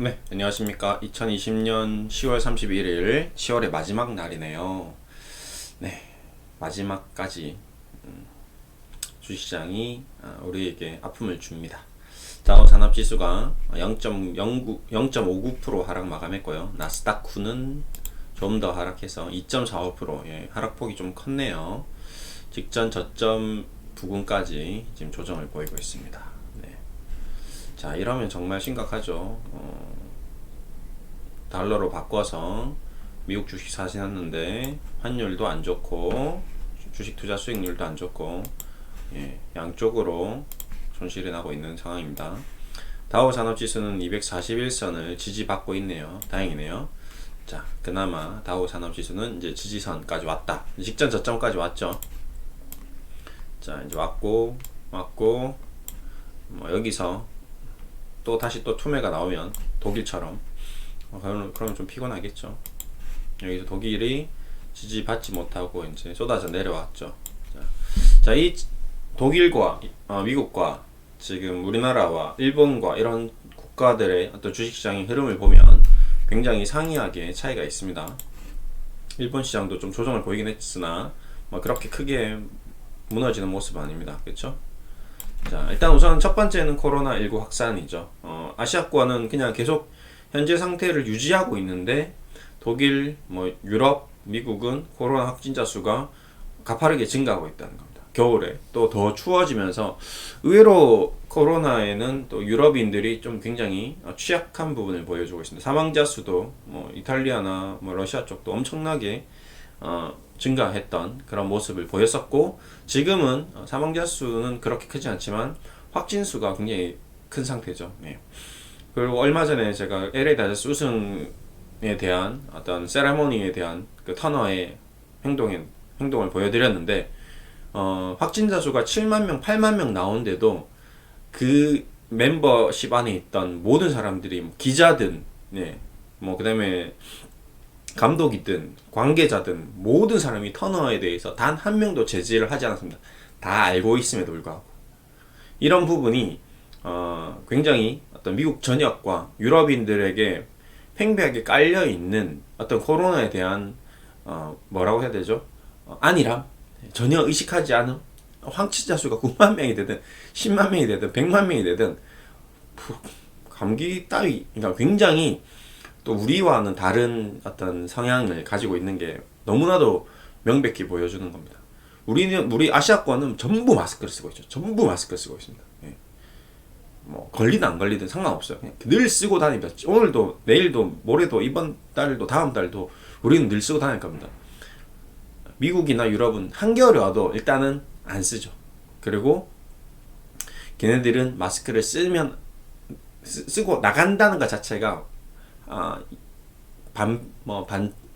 네, 안녕하십니까. 2020년 10월 31일, 10월의 마지막 날이네요. 네, 마지막까지 주식시장이 우리에게 아픔을 줍니다. 다우 산업지수가 0.59% 하락 마감했고요. 나스닥9는 좀 더 하락해서 2.45%, 예, 하락폭이 좀 컸네요. 직전 저점 부근까지 지금 조정을 보이고 있습니다. 네. 자, 이러면 정말 심각하죠. 달러로 바꿔서 미국 주식 사시는데 환율도 안 좋고 주식 투자 수익률도 안 좋고, 예, 양쪽으로 손실이 나고 있는 상황입니다. 다우 산업지수는 241선을 지지받고 있네요. 다행이네요. 자, 그나마 다우 산업지수는 이제 지지선까지 왔다. 직전 저점까지 왔죠. 자, 이제 왔고 여기서 또 다시 또 투매가 나오면 독일처럼 그러면 좀 피곤하겠죠. 여기서 독일이 지지받지 못하고 이제 쏟아져 내려왔죠. 자, 이 독일과 미국과 지금 우리나라와 일본과 이런 국가들의 어떤 주식시장의 흐름을 보면 굉장히 상이하게 차이가 있습니다. 일본 시장도 좀 조정을 보이긴 했으나 그렇게 크게 무너지는 모습은 아닙니다. 그렇죠? 자, 일단 우선 첫 번째는 코로나19 확산이죠. 아시아권은 그냥 계속 현재 상태를 유지하고 있는데 독일, 유럽, 미국은 코로나 확진자 수가 가파르게 증가하고 있다는 겁니다. 겨울에 또 더 추워지면서 의외로 코로나에는 또 유럽인들이 좀 굉장히 취약한 부분을 보여주고 있습니다. 사망자 수도 이탈리아나 러시아 쪽도 엄청나게 증가했던 그런 모습을 보였었고, 지금은 사망자 수는 그렇게 크지 않지만 확진 수가 굉장히 큰 상태죠. 네. 그리고 얼마 전에 제가 LA 다저스 우승에 대한 어떤 세레모니에 대한 그 터너의 행동을 보여드렸는데, 확진자 수가 7만 명, 8만 명 나오는데도 그 멤버십 안에 있던 모든 사람들이 기자든, 네, 그다음에 감독이든 관계자든 모든 사람이 터너에 대해서 단 한 명도 제지를 하지 않았습니다. 다 알고 있음에도 불구하고 이런 부분이 굉장히 어떤 미국 전역과 유럽인들에게 팽배하게 깔려 있는 어떤 코로나에 대한 뭐라고 해야 되죠? 안일함, 전혀 의식하지 않음. 확진자 수가 9만 명이 되든 10만 명이 되든 100만 명이 되든 감기 따위, 그러니까 굉장히 또 우리와는 다른 어떤 성향을 가지고 있는 게 너무나도 명백히 보여주는 겁니다. 우리 아시아권은 전부 마스크를 쓰고 있죠. 전부 마스크를 쓰고 있습니다. 예. 걸리든 안 걸리든 상관없어요. 그냥 늘 쓰고 다닙니다. 오늘도, 내일도, 모레도, 이번 달도, 다음 달도 우리는 늘 쓰고 다닐 겁니다. 미국이나 유럽은 한겨울에 와도 일단은 안 쓰죠. 그리고 걔네들은 마스크를 쓰고 나간다는 것 자체가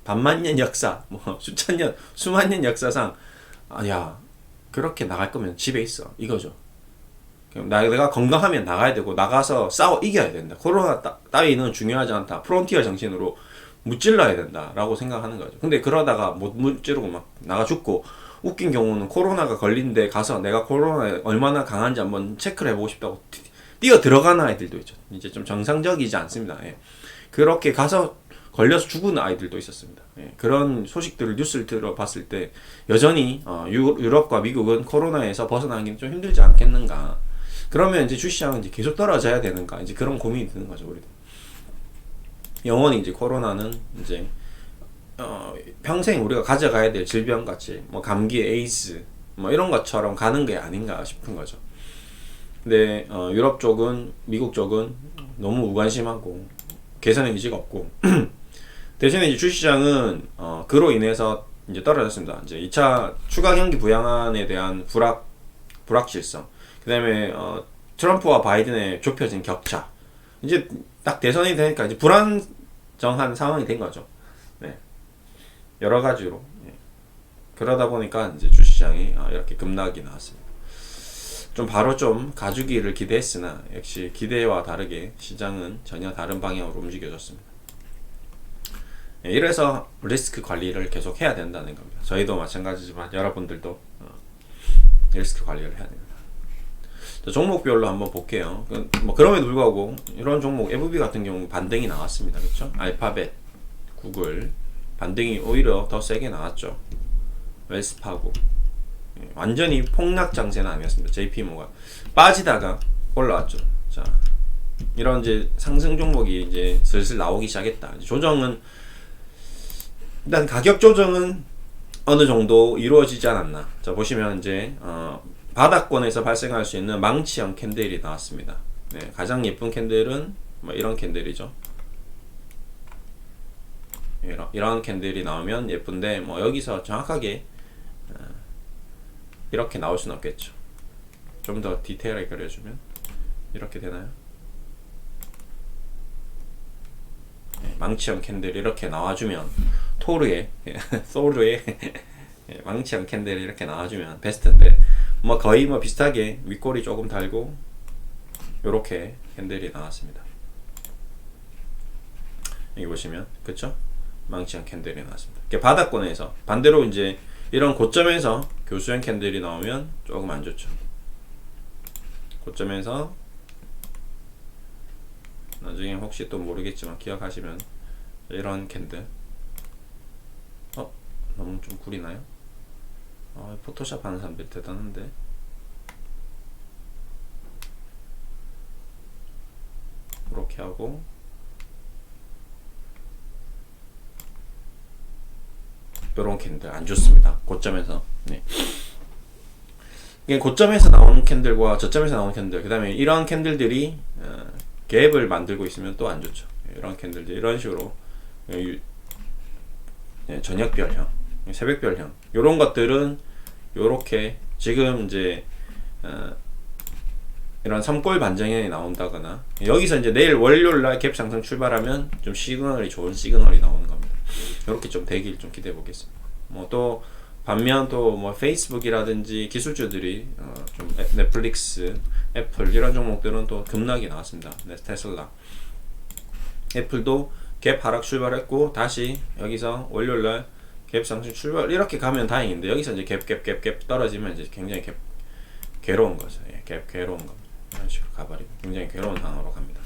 반만 년 역사, 수천 년, 수만 년 역사상, 야, 그렇게 나갈 거면 집에 있어. 이거죠. 내가 건강하면 나가야 되고, 나가서 싸워 이겨야 된다. 코로나 따위는 중요하지 않다. 프론티어 정신으로 무찔러야 된다라고 생각하는 거죠. 근데 그러다가 못 무찌르고 막 나가 죽고, 웃긴 경우는 코로나가 걸린데 가서 내가 코로나에 얼마나 강한지 한번 체크를 해보고 싶다고 뛰어 들어가는 아이들도 있죠. 이제 좀 정상적이지 않습니다. 예. 그렇게 가서 걸려서 죽은 아이들도 있었습니다. 예. 그런 소식들을 뉴스를 들어봤을 때 여전히 유럽과 미국은 코로나에서 벗어나기는 좀 힘들지 않겠는가. 그러면 이제 주시장은 이제 계속 떨어져야 되는가. 이제 그런 고민이 드는 거죠, 우리도. 영원히 이제 코로나는 이제 평생 우리가 가져가야 될 질병 같이 감기, 에이즈 이런 것처럼 가는 게 아닌가 싶은 거죠. 근데 유럽 쪽은, 미국 쪽은 너무 무관심하고 개선의 의지가 없고 대신에 이제 주시장은 그로 인해서 이제 떨어졌습니다. 이제 2차 추가 경기 부양안에 대한 불확실성, 그다음에 트럼프와 바이든의 좁혀진 격차, 이제 딱 대선이 되니까 이제 불안정한 상황이 된 거죠. 네. 여러 가지로. 예. 그러다 보니까 이제 주시장이 이렇게 급락이 나왔습니다. 좀 바로 좀 가주기를 기대했으나 역시 기대와 다르게 시장은 전혀 다른 방향으로 움직여졌습니다. 예, 이래서 리스크 관리를 계속 해야 된다는 겁니다. 저희도 마찬가지지만 여러분들도 리스크 관리를 해야 됩니다. 종목별로 한번 볼게요. 뭐 그럼에도 불구하고 이런 종목 FB 같은 경우 반등이 나왔습니다. 그렇죠? 알파벳, 구글 반등이 오히려 더 세게 나왔죠. 웰스파고 완전히 폭락 장세는 아니었습니다. JP모가 빠지다가 올라왔죠. 자, 이런 이제 상승 종목이 이제 슬슬 나오기 시작했다. 조정은 일단 가격 조정은 어느 정도 이루어지지 않았나. 자, 보시면 이제 바닥권에서 발생할 수 있는 망치형 캔들이 나왔습니다. 네, 가장 예쁜 캔들은 뭐 이런 캔들이죠. 이런 캔들이 나오면 예쁜데 뭐 여기서 정확하게 이렇게 나올 수는 없겠죠. 좀 더 디테일하게 그려주면 이렇게 되나요? 네, 망치형 캔들이 이렇게 나와주면 토르의 소르의 망치형 캔들이 이렇게 나와주면 베스트인데 뭐 거의 뭐 비슷하게 윗꼬리 조금 달고 요렇게 캔들이 나왔습니다. 여기 보시면 그쵸? 망치형 캔들이 나왔습니다. 바닥권에서 반대로 이제 이런 고점에서 교수형 캔들이 나오면 조금 안 좋죠. 고점에서 나중에 혹시 또 모르겠지만 기억하시면 이런 캔들 너무 좀 구리나요? 포토샵 하는 사람들 대단한데 이렇게 하고 요런 캔들 안 좋습니다. 고점에서 이게 고점에서 나오는 캔들과 저점에서 나오는 캔들 그 다음에 이런 캔들들이 갭을 만들고 있으면 또 안 좋죠. 이런 캔들들 이런 식으로 저녁별형, 새벽별형 이런 것들은 요렇게 지금 이제 이런 섬골 반정형이 나온다거나 여기서 이제 내일 월요일날 갭 상승 출발하면 좀 시그널이 좋은 시그널이 나오는 겁니다. 이렇게 좀 되길 좀 기대해 보겠습니다. 뭐 또 반면 또 뭐 페이스북이라든지 기술주들이 좀 넷플릭스, 애플 이런 종목들은 또 급락이 나왔습니다. 테슬라, 애플도 갭 하락 출발했고 다시 여기서 월요일날 갭 상승 출발 이렇게 가면 다행인데 여기서 이제 갭 떨어지면 이제 굉장히 괴로운 거죠. 갭 괴로운 겁니다. 이런 식으로 가버리면 굉장히 괴로운 상황으로 갑니다.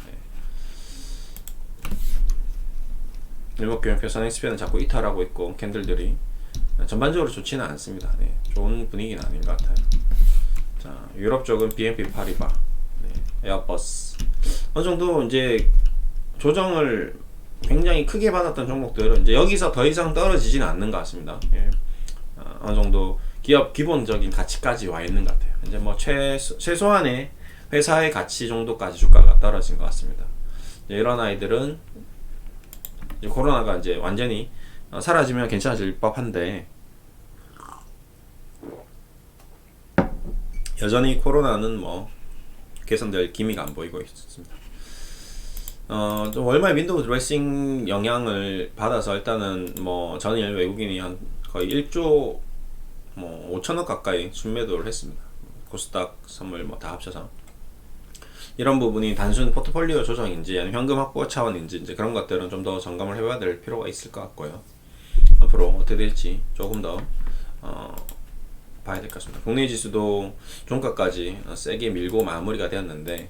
일목균형표 선행스피어는 자꾸 이탈하고 있고 캔들들이 전반적으로 좋지는 않습니다. 좋은 분위기는 아닌 것 같아요. 자, 유럽 쪽은 BNP 파리바, 에어버스 어느 정도 이제 조정을 굉장히 크게 받았던 종목들은 이제 여기서 더 이상 떨어지지는 않는 것 같습니다. 어느 정도 기업 기본적인 가치까지 와 있는 것 같아요. 이제 뭐 최소한의 회사의 가치 정도까지 주가가 떨어진 것 같습니다. 이런 아이들은 이제 코로나가 이제 완전히 사라지면 괜찮아질 법한데 여전히 코로나는 뭐 개선될 기미가 안 보이고 있습니다. 좀 월말 윈도우 드레싱 영향을 받아서 일단은 뭐 전일 외국인이 한 거의 1조 뭐 5천억 가까이 순매도를 했습니다. 코스닥 선물 뭐 다 합쳐서 이런 부분이 단순 포트폴리오 조정인지 아니면 현금 확보 차원인지 이제 그런 것들은 좀 더 점검을 해봐야 될 필요가 있을 것 같고요. 앞으로 어떻게 될지 조금 더 봐야 될 것 같습니다. 국내 지수도 종가까지 세게 밀고 마무리가 되었는데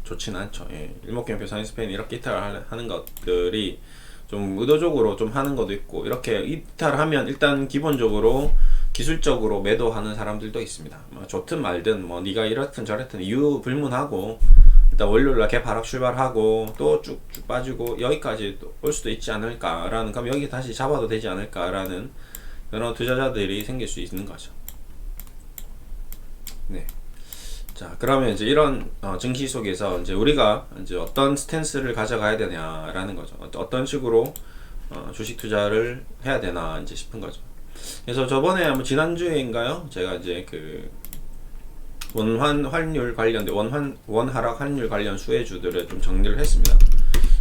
좋지는 않죠. 일목균형표 선행스페인 이렇게 이탈하는 것들이 좀 의도적으로 좀 하는 것도 있고 이렇게 이탈하면 일단 기본적으로 기술적으로 매도하는 사람들도 있습니다. 뭐 좋든 말든 뭐 네가 이렇든 저렇든 이유 불문하고 일단 월요일날 갭 하락 출발하고 또 쭉쭉 빠지고 여기까지 또 올 수도 있지 않을까라는 그럼 여기 다시 잡아도 되지 않을까라는 그런 투자자들이 생길 수 있는 거죠. 자, 그러면 이제 이런 증시 속에서 이제 우리가 이제 어떤 스탠스를 가져가야 되냐라는 거죠. 어떤 식으로 주식 투자를 해야 되나 이제 싶은 거죠. 그래서 저번에 아마 지난주에인가요? 제가 이제 그 원환 환율 관련된 원 하락 환율 관련 수혜주들을 좀 정리를 했습니다.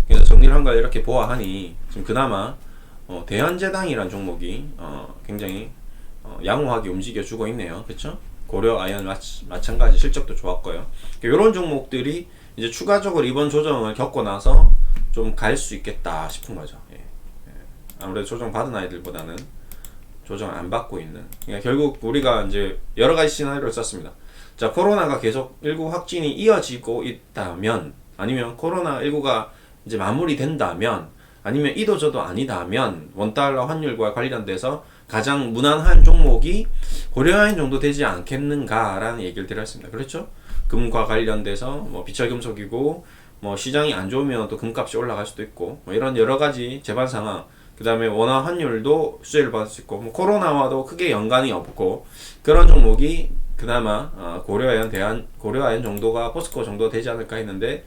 그래서 정리를 한 걸 이렇게 보아하니 지금 그나마 대한제당이란 종목이 굉장히 양호하게 움직여주고 있네요. 그쵸? 고려 아연 마찬가지 실적도 좋았고요. 이런 종목들이 이제 추가적으로 이번 조정을 겪고 나서 좀 갈 수 있겠다 싶은 거죠. 아무래도 조정 받은 아이들보다는 조정 안 받고 있는. 그러니까 결국 우리가 이제 여러 가지 시나리오를 썼습니다. 자, 코로나가 계속 19 확진이 이어지고 있다면, 아니면 코로나19가 이제 마무리된다면, 아니면 이도저도 아니다면 원달러 환율과 관련돼서 가장 무난한 종목이 고려아연 정도 되지 않겠는가라는 얘기를 드렸습니다. 그렇죠? 금과 관련돼서 뭐 비철금속이고 뭐 시장이 안 좋으면 또 금값이 올라갈 수도 있고 뭐 이런 여러 가지 재반 상황, 그 다음에 원화 환율도 수혜를 받을 수 있고 뭐 코로나와도 크게 연관이 없고 그런 종목이 그나마 고려아연 정도가 포스코 정도 되지 않을까 했는데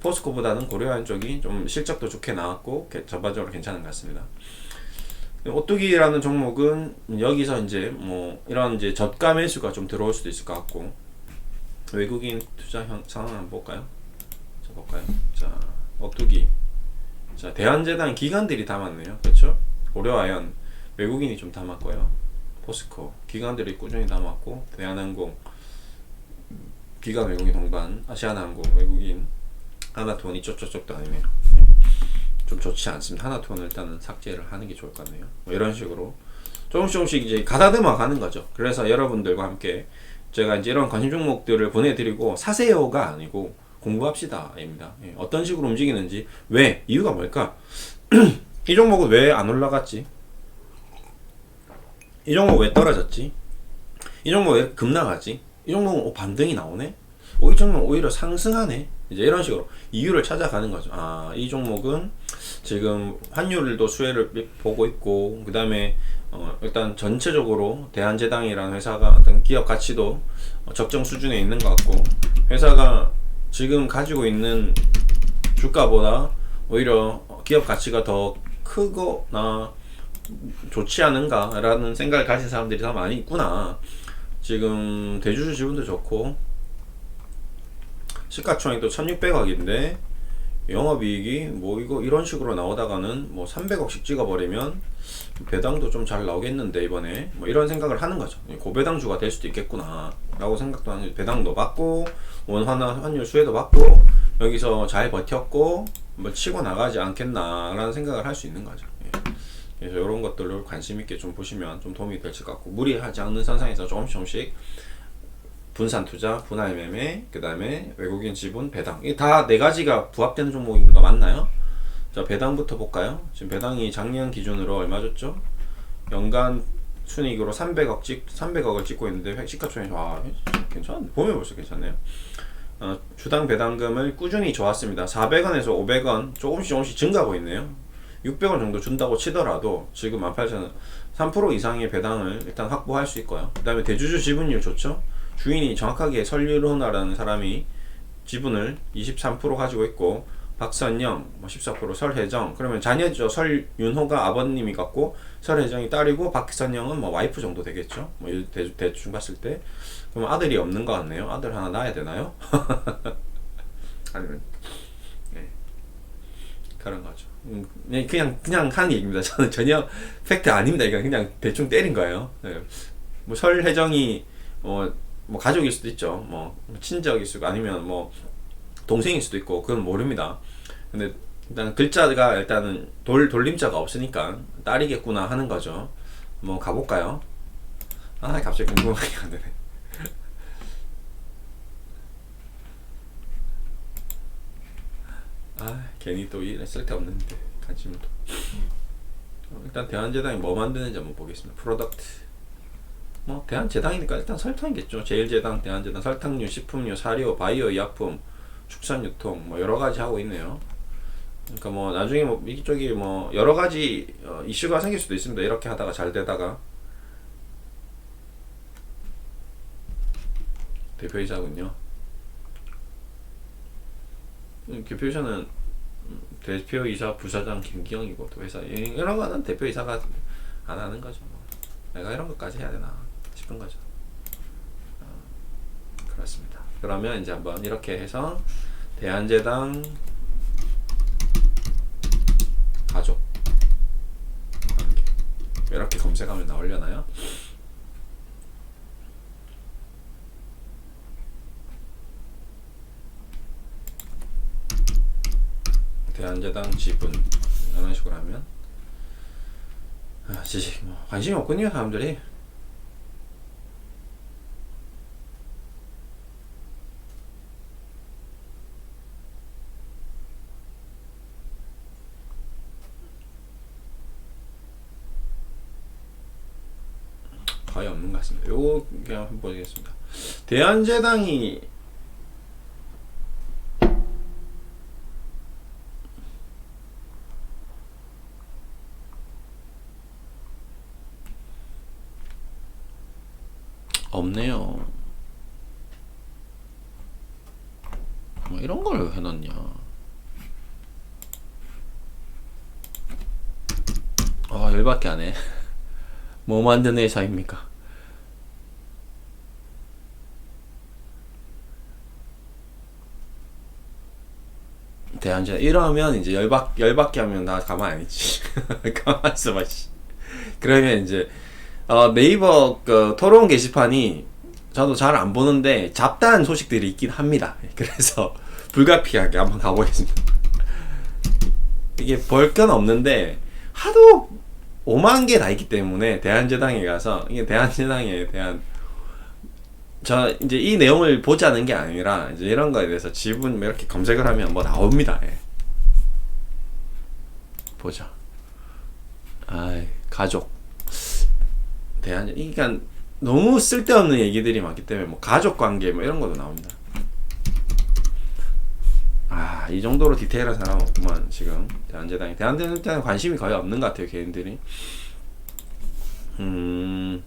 포스코보다는 고려아연 쪽이 좀 실적도 좋게 나왔고 전반적으로 괜찮은 것 같습니다. 오뚜기라는 종목은 여기서 이제 뭐 이런 이제 저가 매수가 좀 들어올 수도 있을 것 같고, 외국인 투자 상황 한번 볼까요? 자, 볼까요? 자, 오뚜기. 자, 대한제당 기관들이 담았네요. 그렇죠? 고려아연 외국인이 좀 담았고요. 포스코 기관들이 꾸준히 담았고, 대한항공 기관 외국인 동반, 아시아나항공 외국인, 하나투원 이쪽도 아니네요. 좀 좋지 않습니다. 하나투원은 일단은 삭제를 하는 게 좋을 것 같네요. 뭐 이런 식으로 조금씩 이제 가다듬어 가는 거죠. 그래서 여러분들과 함께 제가 이제 이런 관심 종목들을 보내드리고 사세요가 아니고 공부합시다입니다. 예, 어떤 식으로 움직이는지, 왜, 이유가 뭘까? 이 종목은 왜 안 올라갔지? 이 종목 왜 떨어졌지? 이 종목 왜 급락하지? 이 종목은 반등이 나오네? 이 종목은 오히려 상승하네? 이제 이런 식으로 이유를 찾아가는 거죠. 아, 이 종목은 지금 환율도 수혜를 보고 있고, 그 다음에 일단 전체적으로 대한제당이라는 회사가 어떤 기업 가치도 적정 수준에 있는 것 같고, 회사가 지금 가지고 있는 주가보다 오히려 기업 가치가 더 크거나 좋지 않은가 라는 생각을 가진 사람들이 더 많이 있구나. 지금 대주주 지분도 좋고 시가총액도 1600억인데 영업이익이 뭐 이거 이런 식으로 나오다가는 뭐 300억씩 찍어버리면 배당도 좀 잘 나오겠는데 이번에 뭐 이런 생각을 하는 거죠. 고배당주가 될 수도 있겠구나 라고 생각도 하는, 배당도 받고 원화나 환율 수혜도 받고 여기서 잘 버텼고 뭐 치고 나가지 않겠나 라는 생각을 할 수 있는 거죠. 그래서 이런 것들을 관심 있게 좀 보시면 좀 도움이 될 것 같고, 무리하지 않는 선상에서 조금씩 분산 투자, 분할 매매, 그 다음에 외국인 지분, 배당, 이게 다 네 가지가 부합되는 종목인 거 맞나요? 자, 배당부터 볼까요? 지금 배당이 작년 기준으로 얼마 줬죠? 연간 순이익으로 300억을 찍고 있는데 시가총액이 괜찮은데, 보면 벌써 괜찮네요. 주당 배당금을 꾸준히 좋았습니다. 400원에서 500원 조금씩 증가하고 있네요. 600원 정도 준다고 치더라도 지금 18,000원 3% 이상의 배당을 일단 확보할 수 있고요. 그 다음에 대주주 지분율 좋죠? 주인이 정확하게 설유로나라는 사람이 지분을 23% 가지고 있고, 박선영 14%, 설혜정, 그러면 자녀죠. 설윤호가 아버님이 같고 설혜정이 딸이고 박선영은 뭐 와이프 정도 되겠죠. 뭐 대충 봤을 때. 그럼 아들이 없는 것 같네요. 아들 하나 낳아야 되나요? 아니면 네, 그런 거죠. 그냥 하는 얘기입니다. 저는 전혀 팩트 아닙니다. 이건 그냥 대충 때린 거예요. 네. 뭐 설혜정이 뭐 가족일 수도 있죠. 뭐 친척일 수도 있고 아니면 뭐 동생일 수도 있고 그건 모릅니다. 근데 일단 글자가 일단은 돌림자가 없으니까 딸이겠구나 하는 거죠. 한번 가볼까요? 아, 갑자기 궁금하게 하네. 아, 괜히 또 이래 쓸데없는데 관심을 또. 일단 대한제당이 뭐 만드는지 한번 보겠습니다. 프로덕트. 뭐 대한제당이니까 일단 설탕이겠죠. 제일제당, 대한제당, 설탕류, 식품류, 사료, 바이오, 의약품, 축산유통 뭐 여러 가지 하고 있네요. 그러니까 뭐 나중에 뭐 이쪽이 뭐 여러 가지 이슈가 생길 수도 있습니다. 이렇게 하다가 잘 되다가. 대표이사군요. 대표이사는 대표이사 부사장 김기영이고, 또 회사 이런 거는 대표이사가 안 하는 거죠. 내가 이런 것까지 해야 되나 싶은 거죠. 그렇습니다. 그러면 이제 한번 이렇게 해서 대한제당 가족 관계 이렇게 검색하면 나오려나요? 대한제당 지분 이런 식으로 하면 지식 뭐 관심이 없군요 사람들이. 거의 없는 것 같습니다. 요거 그냥 한번 보겠습니다. 대한제당이 없네요. 뭐 이런 걸 왜 해놨냐. 아, 열받게 하네. 뭐 만드는 회사입니까? 대한제 이러면 이제 열받게 하면 나 가만 안 있지. 가만 있어봐. 그러면 이제 네이버 그 토론 게시판이 저도 잘 안 보는데 잡다한 소식들이 있긴 합니다. 그래서 불가피하게 한번 가보겠습니다. 이게 볼 건 없는데 하도 5만 개 다 있기 때문에 대한제당에 가서 이게 대한제당에 대한 저 이제 이 내용을 보자는 게 아니라 이제 이런 거에 대해서 지분 이렇게 검색을 하면 뭐 나옵니다. 예. 보자. 아이, 가족. 그러니까 너무 쓸데없는 얘기들이 많기 때문에 뭐 가족 관계 뭐 이런 것도 나옵니다. 아, 이 정도로 디테일한 사람 없구만 지금 대한제당에 관심이 거의 없는 것 같아요 개인들이. 그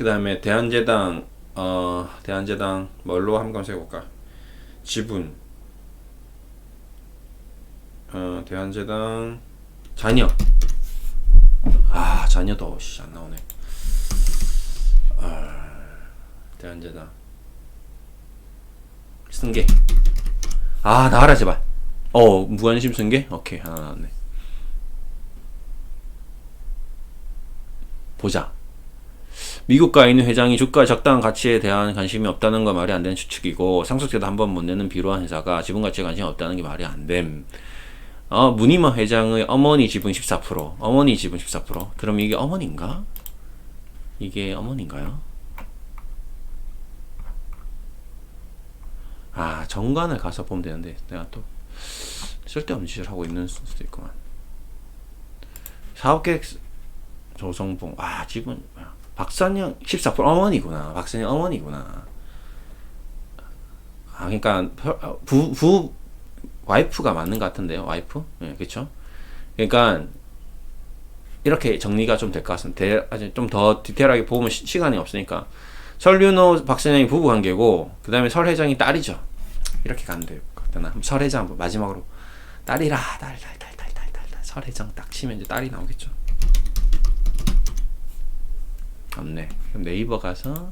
다음에 대한제당 뭘로 한번 검색해볼까. 지분 대한제당 자녀. 아, 자녀도 안 나오네. 대한제당 승계. 아, 나와라 제발. 무관심 승계? 오케이, 하나 나왔네. 보자. 미국가 있는 회장이 주가 적당한 가치에 대한 관심이 없다는 건 말이 안 되는 추측이고, 상속세도 한 번 못 내는 비루한 회사가 지분 가치에 관심이 없다는 게 말이 안 됨. 문희만 회장의 어머니 지분 14%, 어머니 지분 14%. 그럼 이게 어머니인가? 이게 어머니인가요? 아, 정관을 가서 보면 되는데 내가 또 쓸데없는 짓을 하고 있는 수도 있구만. 사업계획 조성봉. 아, 지분 박선영 14% 어머니구나. 박선영 어머니구나. 아, 그러니까 부 와이프가 맞는 것 같은데요. 와이프? 네, 그렇죠. 그러니까 이렇게 정리가 좀 될 것 같습니다. 좀 더 디테일하게 보면 시간이 없으니까. 설윤호 박선영이 부부 관계고, 그 다음에 설 회장이 딸이죠. 이렇게 가면 될 것 같나? 설 회장 마지막으로 딸이라 딸 설 회장 딱 치면 이제 딸이 나오겠죠. 없네. 그럼 네이버 가서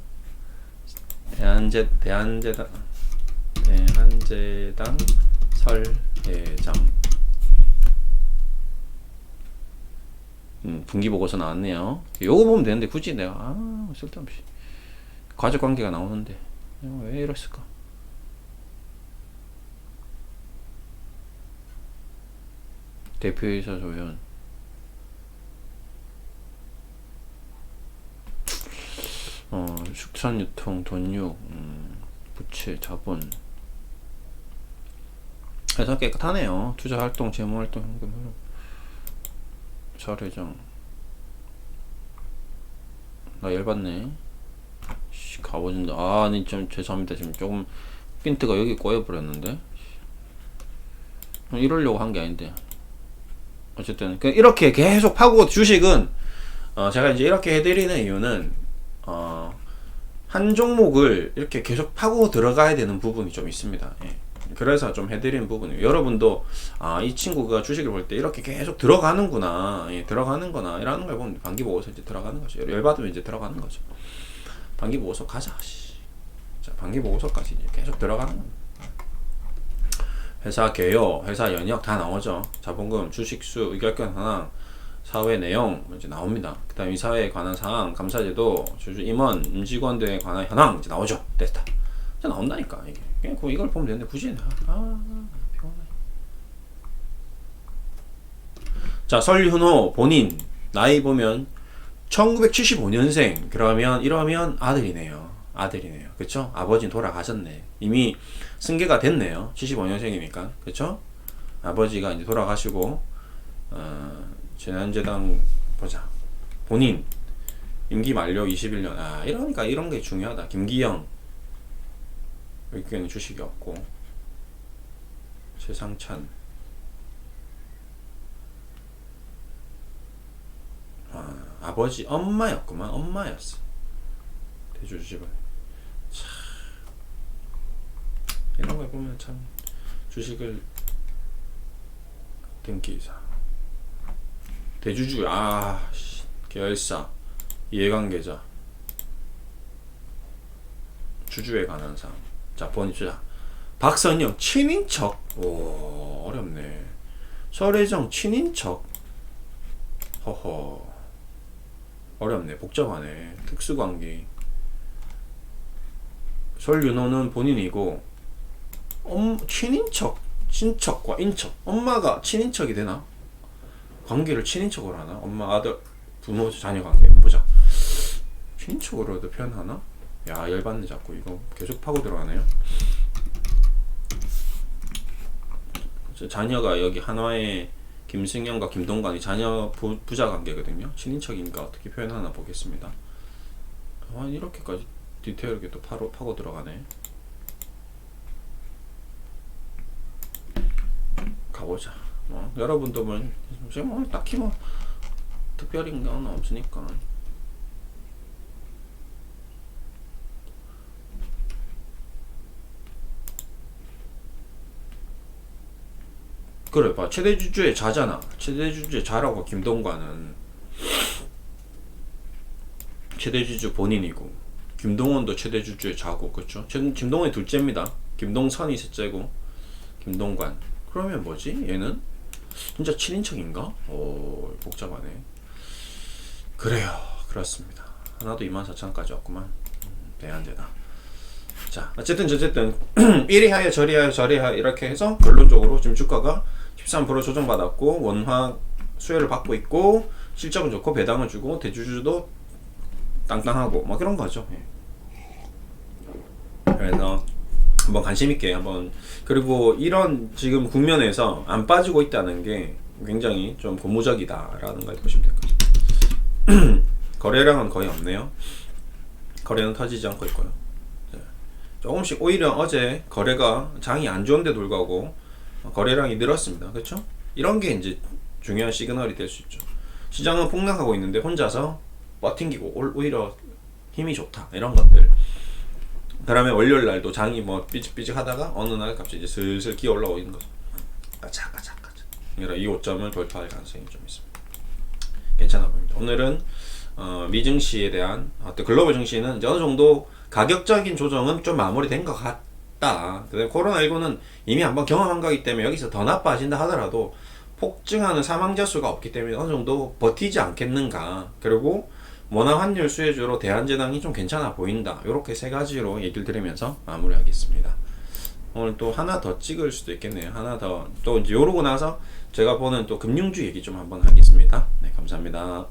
대한제당 설 회장 분기 보고서 나왔네요. 요거 보면 되는데 굳이 내가 쓸데없이 가족 관계가 나오는데 왜 이랬을까? 대표이사 조연. 축산유통, 돈육, 부채, 자본. 회사 깨끗하네요. 투자활동, 재무활동, 현금 흐름. 설회장. 나 열받네. 가보진다. 아니, 좀 죄송합니다. 지금 조금 핀트가 여기 꼬여버렸는데. 이러려고 한 게 아닌데. 어쨌든 이렇게 계속 파고 주식은 제가 이제 이렇게 해드리는 이유는 한 종목을 이렇게 계속 파고 들어가야 되는 부분이 좀 있습니다. 예. 그래서 좀 해드리는 부분이에요. 여러분도 이 친구가 주식을 볼 때 이렇게 계속 들어가는구나, 들어가는구나 이라는 걸 보면 반기 보고서 이제 들어가는 거죠. 열받으면 이제 들어가는 거죠. 반기 보고서 가자. 자, 반기 보고서까지 이제 계속 들어가는 겁니다. 회사 개요, 회사 연역 다 나오죠. 자본금, 주식수, 의결권 현황, 사회 내용 이제 나옵니다. 그다음 이 사회에 관한 사항, 감사제도, 주주 임원, 임직원 등에 관한 현황 이제 나오죠. 됐다. 이제 나온다니까 이게. 그냥 이걸 보면 되는데 굳이 피곤해. 자, 설윤호 본인 나이 보면 1975년생. 이러면 아들이네요. 그쵸? 아버지는 돌아가셨네. 이미 승계가 됐네요. 75년생이니까. 그쵸? 아버지가 이제 돌아가시고, 재난재단, 보자. 본인, 임기 만료 21년. 아, 이러니까 이런 게 중요하다. 김기영 의견 주식이 없고, 최상찬, 아버지 엄마였구만. 엄마였어. 대주주집은 참 이런 거 보면 참 주식을 등기사 대주주 계열사 이해관계자 주주에 관한 사항. 자, 본주자 박선영 친인척. 오, 어렵네. 설혜정 친인척. 허허, 어렵네. 복잡하네. 특수관계. 설윤호는 본인이고, 친인척, 친척과 인척. 엄마가 친인척이 되나? 관계를 친인척으로 하나? 엄마, 아들, 부모, 자녀 관계. 보자. 친인척으로도 표현하나? 야, 열받네. 자꾸 이거 계속 파고 들어가네요. 자녀가 여기 한화의 김승현과 김동관이 자녀 부자 관계거든요. 친인척인가 어떻게 표현하나 보겠습니다. 이렇게까지 디테일하게 또 파고 들어가네. 가보자. 여러분도 지금 딱히 특별한 건 없으니까. 그래 봐. 최대주주의 자잖아. 최대주주의 자라고 김동관은 최대주주 본인이고, 김동원도 최대주주의 자고, 그렇죠? 김동원이 둘째입니다. 김동선이 셋째고, 김동관. 그러면 뭐지? 얘는 진짜 친인척인가? 오, 복잡하네. 그래요. 그렇습니다. 하나도 24,000까지 왔구만. 대안되다. 자, 어쨌든 이리 하여 저리 하여 저리 하여 이렇게 해서 결론적으로 지금 주가가 13% 조정받았고, 원화 수혜를 받고 있고, 실적은 좋고 배당을 주고 대주주도 땅땅하고 그런 거죠. 그래서 한번 관심 있게 한번, 그리고 이런 지금 국면에서 안 빠지고 있다는 게 굉장히 좀 고무적이다라는 걸 보시면 될 거죠. 거래량은 거의 없네요. 거래는 터지지 않고 있고요. 조금씩 오히려 어제 거래가 장이 안 좋은데 불구하고 거래량이 늘었습니다. 그렇죠? 이런 게 이제 중요한 시그널이 될 수 있죠. 시장은 폭락하고 있는데 혼자서 버팅기고 오히려 힘이 좋다. 이런 것들. 그다음에 월요일 날도 장이 삐직삐직 하다가 어느 날 갑자기 이제 슬슬 기어 올라오고 있는 거죠. 까짝까짝. 그러니까 이 5점을 돌파할 가능성이 좀 있습니다. 괜찮아 보입니다. 오늘은 미증시에 대한 글로벌 증시는 이제 어느 정도 가격적인 조정은 좀 마무리된 것 같다. 코로나19는 이미 한번 경험한 거기 때문에 여기서 더 나빠진다 하더라도 폭증하는 사망자 수가 없기 때문에 어느 정도 버티지 않겠는가. 그리고 원화 환율 수혜주로 대한제당이 좀 괜찮아 보인다. 이렇게 세 가지로 얘기를 드리면서 마무리하겠습니다. 오늘 또 하나 더 찍을 수도 있겠네요. 하나 더 또 이제 요러고 나서 제가 보는 또 금융주 얘기 좀 한번 하겠습니다. 네, 감사합니다.